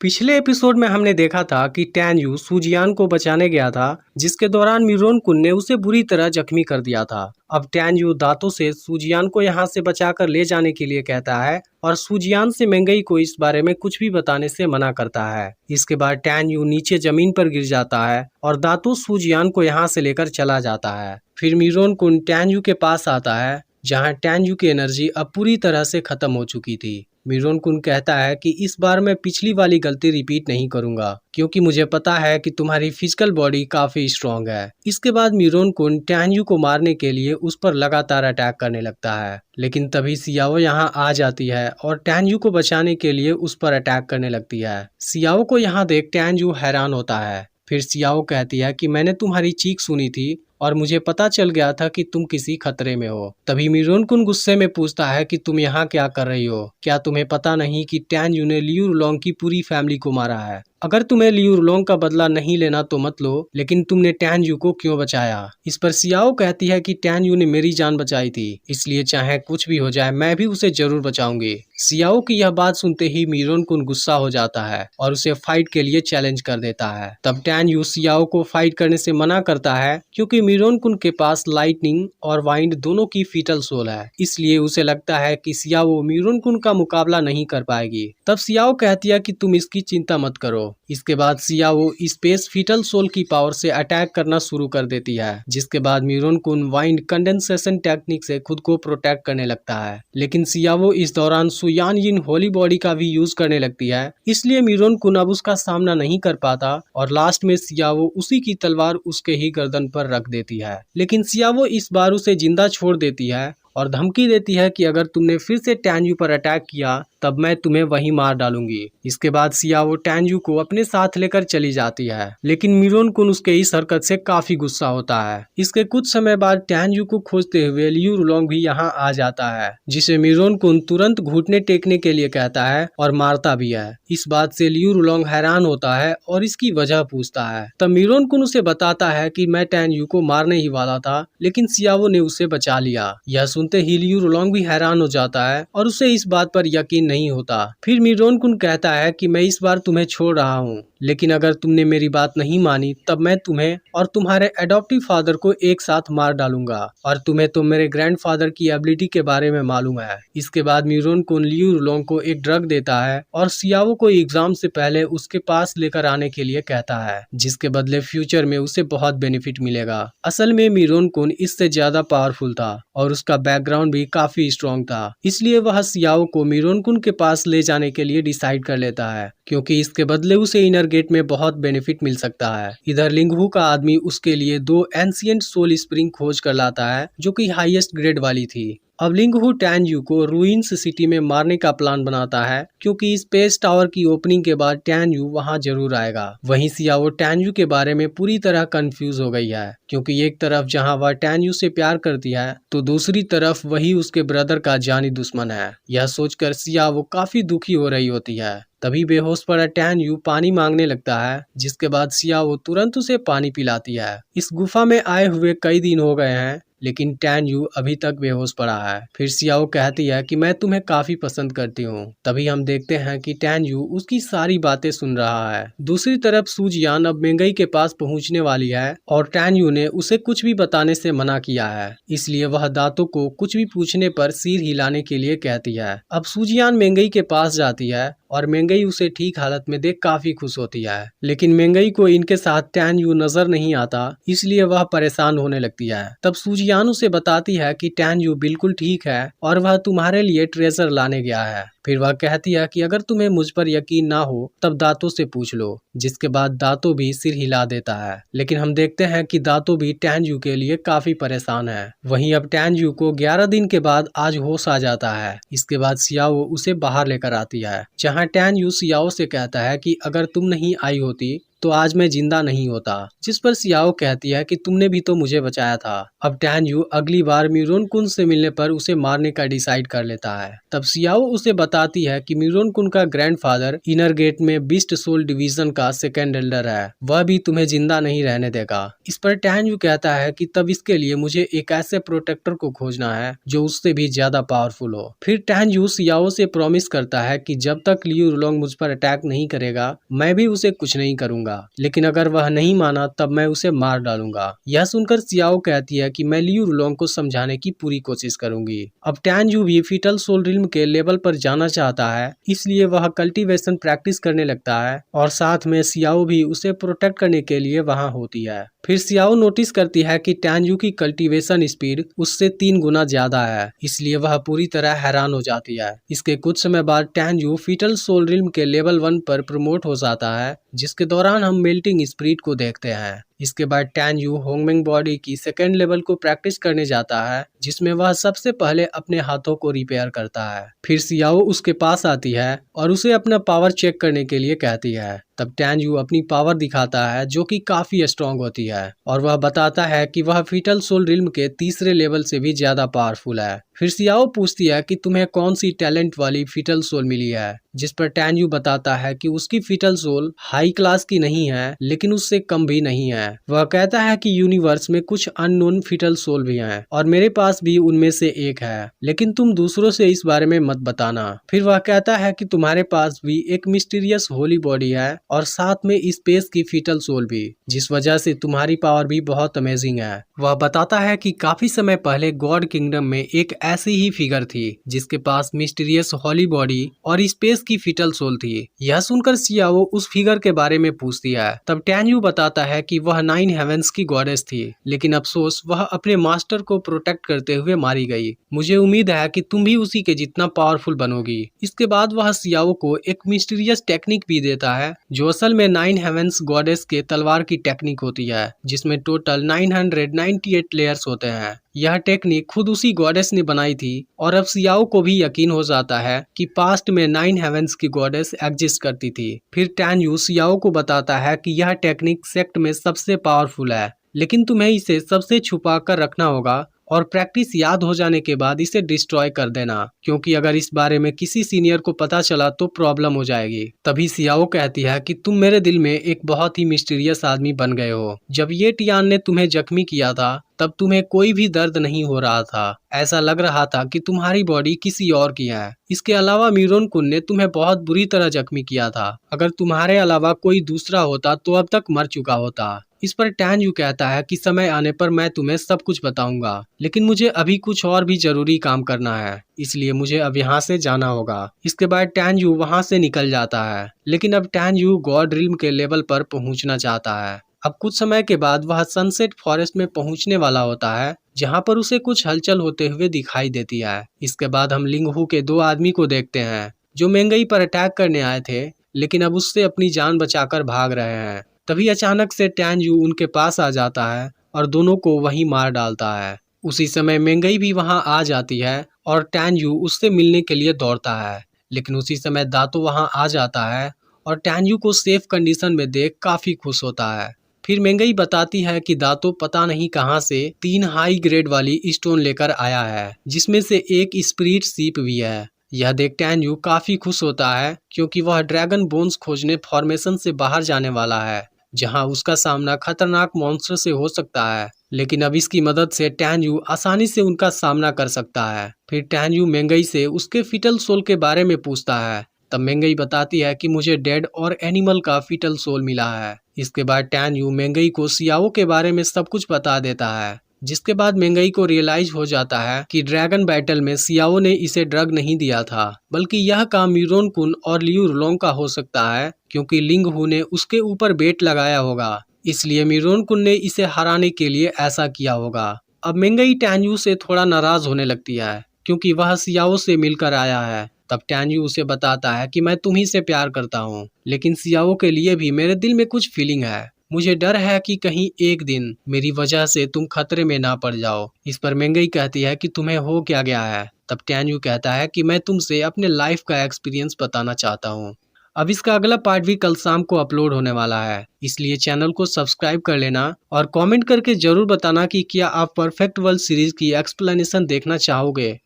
पिछले एपिसोड में हमने देखा था कि टैन यू सूजियान को बचाने गया था, जिसके दौरान मिरोन कुन ने उसे बुरी तरह जख्मी कर दिया था। अब टैन यू दांतों से सूजियान को यहाँ से बचाकर ले जाने के लिए कहता है और सूजियान से मेंगई को इस बारे में कुछ भी बताने से मना करता है। इसके बाद टैन यू नीचे जमीन पर गिर जाता है और दांतों सूजियान को यहाँ से लेकर चला जाता है। फिर मिरोन कुन टैन यू के पास आता है, जहाँ टैन यू की एनर्जी अब पूरी तरह से खत्म हो चुकी थी। मिरोन कुन कहता है कि इस बार मैं पिछली वाली गलती रिपीट नहीं करूंगा, क्योंकि मुझे पता है कि तुम्हारी फिजिकल बॉडी काफी स्ट्रांग है। इसके बाद मिरोन कुन टैन यू को मारने के लिए उस पर लगातार अटैक करने लगता है, लेकिन तभी सियाओ यहाँ आ जाती है और टैन यू को बचाने के लिए उस पर अटैक करने लगती है। सियाओ को यहाँ देख टैन यू हैरान होता है। फिर सियाओ कहती है कि मैंने तुम्हारी चीख सुनी थी और मुझे पता चल गया था कि तुम किसी खतरे में हो। तभी मिरोन कुन गुस्से में पूछता है कि तुम यहाँ क्या कर रही हो? क्या तुम्हें पता नहीं कि टैन यू ने लियू रुलोंग की पूरी फैमिली को मारा है? अगर तुम्हें लियू रुलोंग का बदला नहीं लेना तो मत लो, लेकिन तुमने टैन यू को क्यों बचाया? इस पर सियाओ कहती है कि टैन यू ने मेरी जान बचाई थी, इसलिए चाहे कुछ भी हो जाए मैं भी उसे जरूर बचाऊंगी। सियाओ की यह बात सुनते ही मिरोन कुन गुस्सा हो जाता है और उसे फाइट के लिए चैलेंज कर देता है। तब टैन यू सियाओ को फाइट करने से मना करता है, क्योंकि मिरोन कुन के पास लाइटनिंग और वाइंड दोनों की फीटल सोल है, इसलिए उसे लगता है कि सियाओ मिरोन कुन का मुकाबला नहीं कर पाएगी। तब सियाओ कहती है कि तुम इसकी चिंता मत करो। इसके बाद सियाओ स्पेस फीटल सोल की पावर से अटैक करना शुरू कर देती है, जिसके बाद मिरोन कुन वाइंड कंडेंसेशन टेक्निक से खुद को प्रोटेक्ट करने लगता है। लेकिन सियाओ इस दौरान सुयान यिन होली बॉडी का भी यूज करने लगती है, इसलिए मिरोन कुन अब उसका सामना नहीं कर पाता और लास्ट में सियाओ उसी की तलवार उसके ही गर्दन पर रख देती है। लेकिन सियाओ इस बार उसे जिंदा छोड़ देती है और धमकी देती है कि अगर तुमने फिर से टैन यू पर अटैक किया तब मैं तुम्हें वहीं मार डालूंगी। इसके बाद सियाओ टैन यू को अपने साथ लेकर चली जाती है, लेकिन मिरोन कुन उसके इस हरकत से काफी गुस्सा होता है। इसके कुछ समय बाद टैन यू को खोजते हुए लियू रुलोंग भी यहाँ आ जाता है, जिसे मिरोन कुन तुरंत घुटने टेकने के लिए कहता है और मारता भी है। इस बात से लियू रुलोंग हैरान होता है और इसकी वजह पूछता है। तब मिरोन कुन उसे बताता है कि मैं टैन यू को मारने ही वाला था, लेकिन सियाओ ने उसे बचा लिया। यह सुनते ही लियू रुलोंग भी हैरान हो जाता है और उसे इस बात पर यकीन नहीं होता। फिर मिरोन कुन कहता है कि मैं इस बार तुम्हें छोड़ रहा हूँ, लेकिन अगर तुमने मेरी बात नहीं मानी तब मैं तुम्हें और तुम्हारे एडॉप्टिव फादर को एक साथ मार डालूंगा, और तुम्हें तो मेरे ग्रैंडफादर की एबिलिटी के बारे में मालूम है। इसके बाद मिरोन कुन लियू रुलोंग को एक ड्रग देता है और सियाओ को एग्जाम से पहले उसके पास लेकर आने के लिए कहता है, जिसके बदले फ्यूचर में उसे बहुत बेनिफिट मिलेगा। असल में मिरोन कुन इससे ज्यादा पावरफुल था और उसका बैकग्राउंड भी काफी स्ट्रॉन्ग था, इसलिए वह सियाओ को मिरोन कुन के पास ले जाने के लिए डिसाइड कर लेता है, क्योंकि इसके बदले उसे इनर गेट में बहुत बेनिफिट मिल सकता है। इधर लिंगहू का आदमी उसके लिए 2 एंशिएंट सोल स्प्रिंग खोज कर लाता है, जो कि हाईएस्ट ग्रेड वाली थी। अब लिंगहू टैन यू को रूइंस सिटी में मारने का प्लान बनाता है, क्योंकि स्पेस टावर की ओपनिंग के बाद टैन यू वहां जरूर आएगा। वहीं सियाओ टैन यू के बारे में पूरी तरह कंफ्यूज हो गई है, क्योंकि एक तरफ जहां वह टैन यू से प्यार करती है तो दूसरी तरफ वही उसके ब्रदर का जानी दुश्मन है। यह सोचकर सियाओ काफी दुखी हो रही होती है। तभी बेहोश पड़ा टैन यू पानी मांगने लगता है, जिसके बाद सियाओ तुरंत उसे पानी पिलाती है। इस गुफा में आए हुए कई दिन हो गए हैं, लेकिन टैन यू अभी तक बेहोश पड़ा है। फिर सियाओ कहती है कि मैं तुम्हें काफी पसंद करती हूँ। तभी हम देखते हैं कि टैन यू उसकी सारी बातें सुन रहा है। दूसरी तरफ सूजियान अब मेंगई के पास पहुँचने वाली है और टैन यू ने उसे कुछ भी बताने से मना किया है, इसलिए वह दांतों को कुछ भी पूछने पर सिर हिलाने के लिए कहती है। अब सूजियान मेंगई के पास जाती है और मेंगई उसे ठीक हालत में देख काफी खुश होती है, लेकिन मेंगई को इनके साथ टैन यू नजर नहीं आता, इसलिए वह परेशान होने लगती है। तब सूजियान उसे बताती है कि टैन यू बिल्कुल ठीक है और वह तुम्हारे लिए ट्रेजर लाने गया है। फिर वह कहती है कि अगर तुम्हें मुझ पर यकीन ना हो तब दांतों से पूछ लो, जिसके बाद दांतों भी सिर हिला देता है। लेकिन हम देखते हैं कि दांतों भी टैन यू के लिए काफी परेशान है। वहीं अब टैन यू को 11 दिन के बाद आज होश आ जाता है। इसके बाद सियाओ उसे बाहर लेकर आती है, जहाँ टैन यू सियाओ से कहता है कि अगर तुम नहीं आई होती तो आज मैं जिंदा नहीं होता। जिस पर सियाओ कहती है कि तुमने भी तो मुझे बचाया था। अब टैन यू अगली बार मीरोन कुन से मिलने पर उसे मारने का डिसाइड कर लेता है। तब सियाओ उसे बताती है कि मीरोन कुन का ग्रैंडफादर इनर गेट में बीस्ट सोल डिवीजन का सेकेंड एल्डर है, वह भी तुम्हें जिंदा नहीं रहने देगा। इस पर टैन यू कहता है कि तब इसके लिए मुझे एक ऐसे प्रोटेक्टर को खोजना है जो उससे भी ज्यादा पावरफुल हो। फिर टैन यू सियाओ से प्रॉमिस करता है कि जब तक लियू रुलोंग मुझ पर अटैक नहीं करेगा मैं भी उसे कुछ नहीं करूंगा, लेकिन अगर वह नहीं माना तब मैं उसे मार डालूंगा। यह सुनकर सियाओ कहती है कि मैं लियू रुलोंग को समझाने की पूरी कोशिश करूंगी। अब टैन यू भी फीटल सोल रिल्म के लेवल पर जाना चाहता है, इसलिए वह कल्टीवेशन प्रैक्टिस करने लगता है और साथ में सियाओ भी उसे प्रोटेक्ट करने के लिए वहां होती है। फिर सियाओ नोटिस करती है कि टैन यू की कल्टीवेशन स्पीड उससे 3 गुना ज्यादा है, इसलिए वह पूरी तरह हैरान हो जाती है। इसके कुछ समय बाद टैन यू फीटल सोल रिल्म के लेवल 1 पर प्रमोट हो जाता है, जिसके दौरान हम मेल्टिंग स्पिरिट को देखते हैं। इसके बाद टैन यू होंगमेंग बॉडी की सेकेंड लेवल को प्रैक्टिस करने जाता है, जिसमें वह सबसे पहले अपने हाथों को रिपेयर करता है। फिर सियाओ उसके पास आती है और उसे अपना पावर चेक करने के लिए कहती है। तब टैन यू अपनी पावर दिखाता है जो कि काफी स्ट्रांग होती है और वह बताता है कि वह फीटल सोल रिल्म के तीसरे लेवल से भी ज्यादा पावरफुल है। फिर सियाओ पूछती है कि तुम्हें कौन सी टैलेंट वाली फीटल सोल मिली है, जिस पर टैन यू बताता है कि उसकी फीटल सोल हाई क्लास की नहीं है, लेकिन उससे कम भी नहीं है। वह कहता है कि यूनिवर्स में कुछ अननोन फीटल सोल भी हैं और मेरे पास भी उनमें से एक है, लेकिन तुम दूसरों से इस बारे में मत बताना। फिर वह कहता है कि तुम्हारे पास भी एक मिस्टीरियस होली बॉडी है और साथ में स्पेस की फीटल सोल भी, जिस वजह से तुम्हारी पावर भी बहुत अमेजिंग है। वह बताता है कि काफी समय पहले गॉड किंगडम में एक ऐसी ही फिगर थी जिसके पास मिस्टीरियस हॉली बॉडी और स्पेस की फीटल सोल थी। यह सुनकर सियाओ उस फिगर के बारे में पूछती है। तब टैन यू बताता है कि वह 9 हेवेंस की गॉडेस थी, लेकिन अफसोस वह अपने मास्टर को प्रोटेक्ट करते हुए मारी गई। मुझे उम्मीद है कि तुम भी उसी के जितना पावरफुल बनोगी। इसके बाद वह सियाओ को एक मिस्टीरियस टेक्निक भी देता है जो असल में 9 हेवेंस गॉडेस के तलवार की टेक्निक होती है, जिसमें टोटल 998 लेयर्स होते हैं। यह टेक्निक खुद उसी गॉडेस ने बनाई थी और अब सियाओ को भी यकीन हो जाता है कि पास्ट में 9 हेवेंस की गॉडेस एग्जिस्ट करती थी। फिर टैन यू सियाओ को बताता है कि यह टेक्निक सेक्ट में सबसे पावरफुल है, लेकिन तुम्हें इसे सबसे छुपा कर रखना होगा और प्रैक्टिस याद हो जाने के बाद इसे डिस्ट्रॉय कर देना, क्योंकि अगर इस बारे में किसी सीनियर को पता चला तो प्रॉब्लम हो जाएगी। तभी सियाओ कहती है कि तुम मेरे दिल में एक बहुत ही मिस्टीरियस आदमी बन गए हो। जब ये टियान ने तुम्हें जख्मी किया था तब तुम्हें कोई भी दर्द नहीं हो रहा था, ऐसा लग रहा था कि तुम्हारी बॉडी किसी और की है। इसके अलावा मीरोन कुन ने तुम्हें बहुत बुरी तरह जख्मी किया था, अगर तुम्हारे अलावा कोई दूसरा होता तो अब तक मर चुका होता। इस पर टैन यू कहता है कि समय आने पर मैं तुम्हें सब कुछ बताऊंगा, लेकिन मुझे अभी कुछ और भी जरूरी काम करना है, इसलिए मुझे अब यहाँ से जाना होगा। इसके बाद टैन यू वहाँ से निकल जाता है, लेकिन अब टैन यू गॉड रिल्म के लेवल पर पहुँचना चाहता है। अब कुछ समय के बाद वह सनसेट फॉरेस्ट में पहुंचने वाला होता है, जहां पर उसे कुछ हलचल होते हुए दिखाई देती है। इसके बाद हम लिंगहू के 2 आदमी को देखते हैं जो मेंगई पर अटैक करने आए थे, लेकिन अब उससे अपनी जान बचाकर भाग रहे हैं। तभी अचानक से टैन यू उनके पास आ जाता है और दोनों को वहीं मार डालता है। उसी समय मेंगई भी वहां आ जाती है और टैन यू उससे मिलने के लिए दौड़ता है, लेकिन उसी समय दातो वहां आ जाता है और टैन यू को सेफ कंडीशन में देख काफी खुश होता है। फिर मेंगई बताती है कि दातो पता नहीं कहां से 3 हाई ग्रेड वाली स्टोन लेकर आया है, जिसमें से एक स्पिरिट सीप भी है। यह देख टैन यू काफी खुश होता है क्योंकि वह ड्रैगन बोन्स खोजने फॉर्मेशन से बाहर जाने वाला है, जहां उसका सामना खतरनाक मॉन्स्टर से हो सकता है, लेकिन अब इसकी मदद से टैन यू आसानी से उनका सामना कर सकता है। फिर टैन यू मेंगई से उसके फीटल सोल के बारे में पूछता है। तब मेंगई बताती है कि मुझे डेड और एनिमल का फीटल सोल मिला है। इसके बाद टैन यू मेंगई को सियाओ के बारे में सब कुछ बता देता है, जिसके बाद मेंगई को रियलाइज हो जाता है कि ड्रैगन बैटल में सियाओ ने इसे ड्रग नहीं दिया था, बल्कि यह काम मीरोन कुन और लियू रुलोंग का हो सकता है, क्योंकि लिंगहू ने उसके ऊपर बेट लगाया होगा, इसलिए मीरोन कुन ने इसे हराने के लिए ऐसा किया होगा। अब मेंगई टैन यू से थोड़ा नाराज होने लगती है क्योंकि वह सियाओ से मिलकर आया है। तब टैन यू उसे बताता है कि मैं तुम्ही से प्यार करता हूँ, लेकिन सियाओ के लिए भी मेरे दिल में कुछ फीलिंग है। मुझे डर है कि कहीं एक दिन मेरी वजह से तुम खतरे में ना पड़ जाओ। इस पर मेंगई कहती है कि तुम्हें हो क्या गया है। तब टैन यू कहता है कि मैं तुमसे अपने लाइफ का एक्सपीरियंस बताना चाहता हूँ। अब इसका अगला पार्ट भी कल शाम को अपलोड होने वाला है, इसलिए चैनल को सब्सक्राइब कर लेना और कमेंट करके जरूर बताना कि क्या आप परफेक्ट वर्ल्ड सीरीज की एक्सप्लेनेशन देखना चाहोगे।